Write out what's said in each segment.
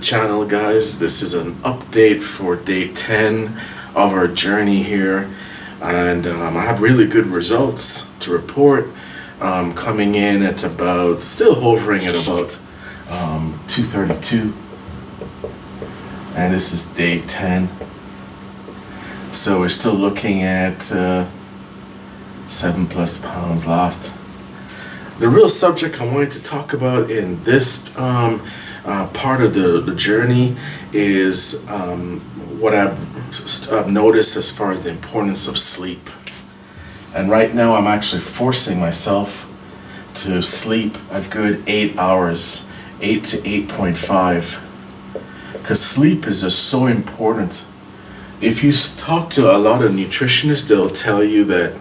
channel, guys. This is an update for day 10 of our journey here, and I have really good results to report, coming in at about, still hovering at about 232, and this is day 10. So we're still looking at 7+ pounds lost. The real subject I wanted to talk about in this part of the journey is what I've noticed as far as the importance of sleep. And right now I'm actually forcing myself to sleep a good 8 hours, 8 to 8.5, because sleep is just so important. If you talk to a lot of nutritionists, they'll tell you that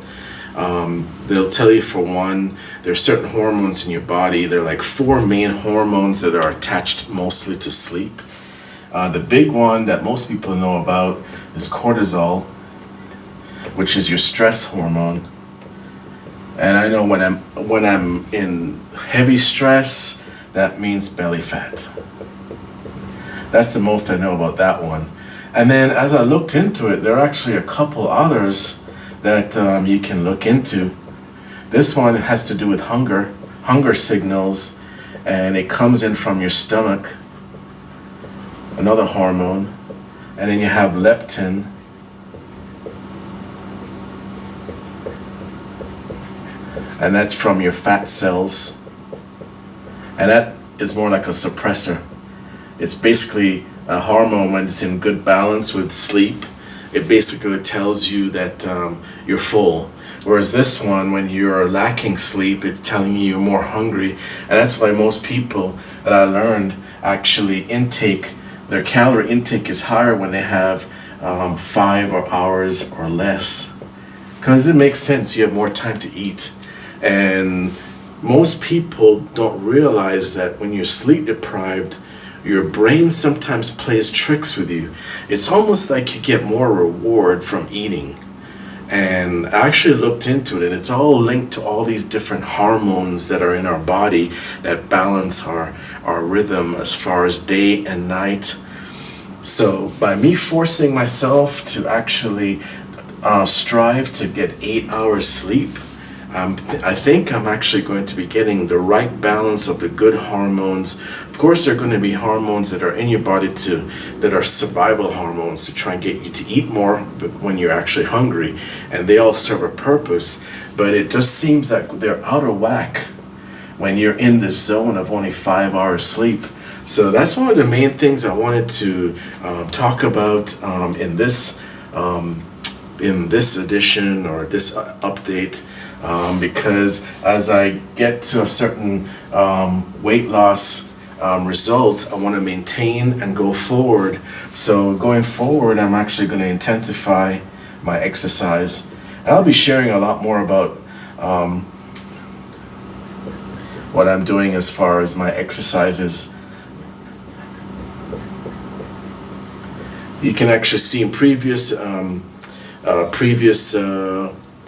for one, there's certain hormones in your body. There are like 4 main hormones that are attached mostly to sleep. The big one that most people know about is cortisol, which is your stress hormone. And I know when I'm in heavy stress, that means belly fat. That's the most I know about that one. And then as I looked into it, there are actually a couple others that you can look into. This one has to do with hunger signals, and it comes in from your stomach, another hormone. And then you have leptin, and that's from your fat cells, and that is more like a suppressor. It's basically a hormone when it's in good balance with sleep. It basically tells you that you're full. Whereas this one, when you're lacking sleep, it's telling you you're more hungry. And that's why most people that I learned actually their calorie intake is higher when they have 5 hours or less. Because it makes sense, you have more time to eat. And most people don't realize that when you're sleep deprived, your brain sometimes plays tricks with you. It's almost like you get more reward from eating. And I actually looked into it, and it's all linked to all these different hormones that are in our body that balance our rhythm as far as day and night. So by me forcing myself to actually strive to get 8 hours sleep, I think I'm actually going to be getting the right balance of the good hormones. Of course, there are going to be hormones that are in your body that are survival hormones to try and get you to eat more when you're actually hungry, and they all serve a purpose. But it just seems that they're out of whack when you're in this zone of only 5 hours sleep. So that's one of the main things I wanted to talk about in this edition or this update. Because as I get to a certain weight loss results, I want to maintain and go forward. So going forward, I'm actually going to intensify my exercise. And I'll be sharing a lot more about what I'm doing as far as my exercises. You can actually see in previous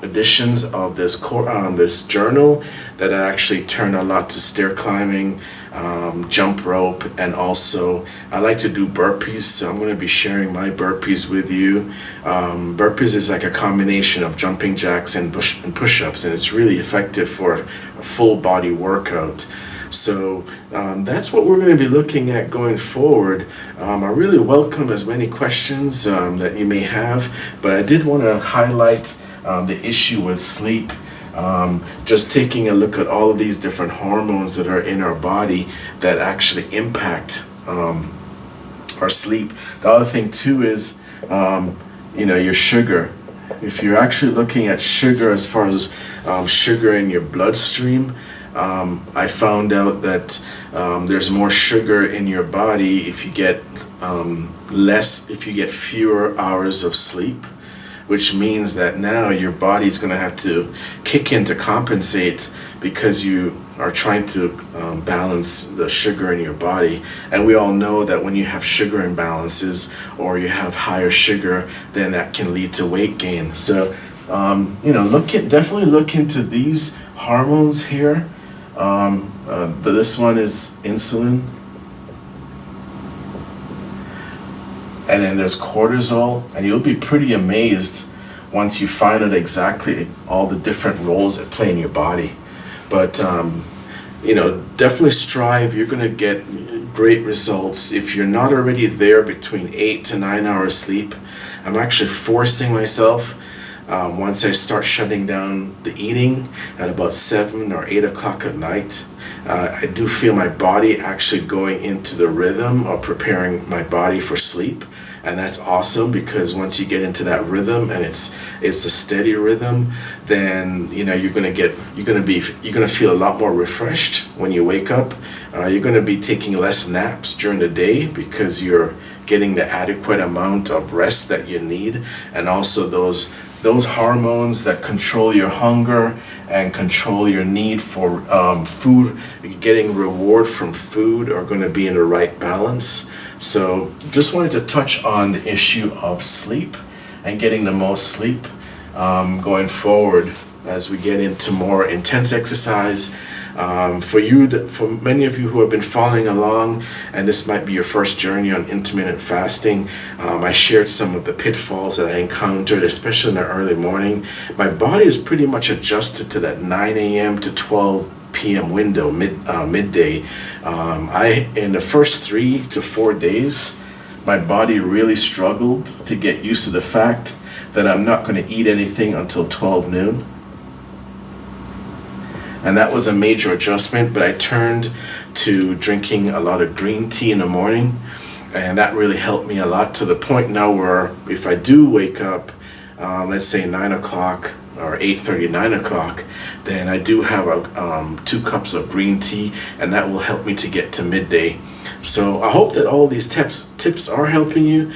editions of this journal that I actually turn a lot to stair climbing, jump rope, and also I like to do burpees, so I'm going to be sharing my burpees with you. Burpees is like a combination of jumping jacks and push-ups, and it's really effective for a full body workout. So that's what we're going to be looking at going forward. I really welcome as many questions that you may have, but I did want to highlight the issue with sleep. Just taking a look at all of these different hormones that are in our body that actually impact our sleep. The other thing too is your sugar. If you're actually looking at sugar as far as sugar in your bloodstream, I found out that there's more sugar in your body if you get fewer hours of sleep, which means that now your body's going to have to kick in to compensate because you are trying to balance the sugar in your body. And we all know that when you have sugar imbalances or you have higher sugar, then that can lead to weight gain. So definitely look into these hormones here. But this one is insulin. and then there's cortisol, and you'll be pretty amazed once you find out exactly all the different roles that play in your body. But definitely strive. You're going to get great results if you're not already there between 8 to 9 hours sleep. I'm actually forcing myself. Once I start shutting down the eating at about 7 or 8 o'clock at night, I do feel my body actually going into the rhythm of preparing my body for sleep. And that's awesome, because once you get into that rhythm and it's a steady rhythm, then you're gonna feel a lot more refreshed when you wake up. You're gonna be taking less naps during the day because you're getting the adequate amount of rest that you need, and also those hormones that control your hunger and control your need for food, getting reward from food, are going to be in the right balance. So just wanted to touch on the issue of sleep and getting the most sleep going forward as we get into more intense exercise. For many of you who have been following along, and this might be your first journey on intermittent fasting, I shared some of the pitfalls that I encountered, especially in the early morning. My body is pretty much adjusted to that 9 a.m. to 12 p.m. window, midday. In the first 3 to 4 days, my body really struggled to get used to the fact that I'm not going to eat anything until 12 noon. And that was a major adjustment, but I turned to drinking a lot of green tea in the morning, and that really helped me a lot, to the point now where if I do wake up, let's say 9 o'clock or 8:30, 9 o'clock, then I do have 2 cups of green tea, and that will help me to get to midday. So I hope that all these tips are helping you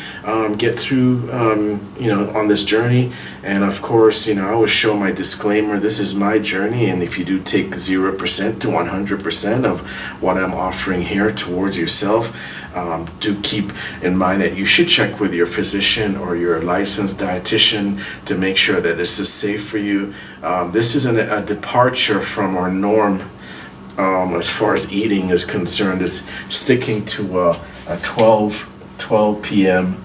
get through, on this journey. And of course, I always show my disclaimer, this is my journey, and if you do take 0% to 100% of what I'm offering here towards yourself, do keep in mind that you should check with your physician or your licensed dietitian to make sure that this is safe for you. This isn't a departure from our norm. As far as eating is concerned, is sticking to a 12 p.m.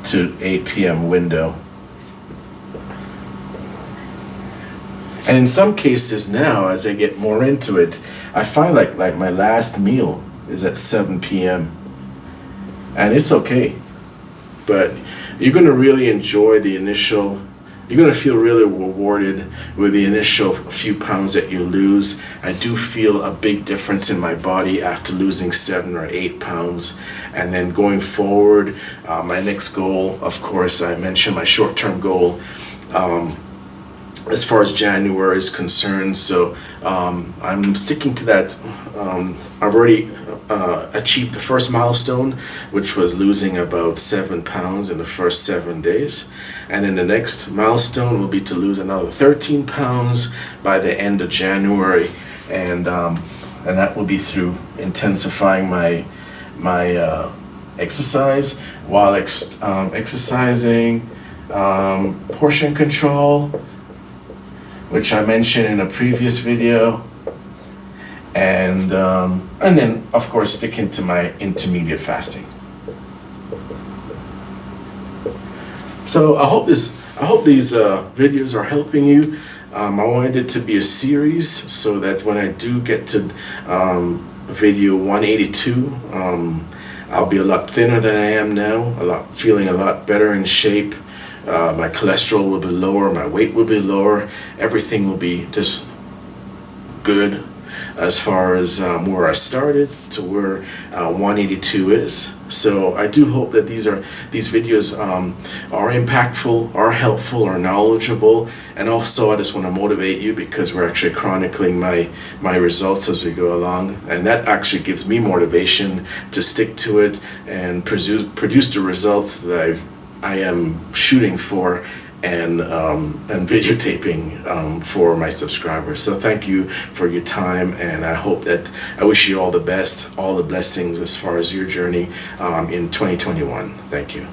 to 8 p.m. window. And in some cases now, as I get more into it, I find like my last meal is at 7 p.m. And it's okay. But you're going to really enjoy you're going to feel really rewarded with the initial few pounds that you lose. I do feel a big difference in my body after losing 7 or 8 pounds. And then going forward, my next goal, of course, I mentioned my short-term goal as far as January is concerned. So I'm sticking to that. I've already achieved the first milestone, which was losing about 7 pounds in the first 7 days. And then the next milestone will be to lose another 13 pounds by the end of January. And that will be through intensifying my exercise while exercising, portion control, which I mentioned in a previous video, and then of course sticking to my intermediate fasting. So I hope these videos are helping you. I wanted it to be a series so that when I do get to video 182, I'll be a lot thinner than I am now, feeling a lot better in shape. My cholesterol will be lower, my weight will be lower, everything will be just good as far as where I started to where 182 is. So I do hope that these videos are impactful, are helpful, are knowledgeable, and also I just want to motivate you because we're actually chronicling my results as we go along, and that actually gives me motivation to stick to it and produce the results that I am shooting for and videotaping for my subscribers. So thank you for your time, and I wish you all the best, all the blessings as far as your journey in 2021. Thank you.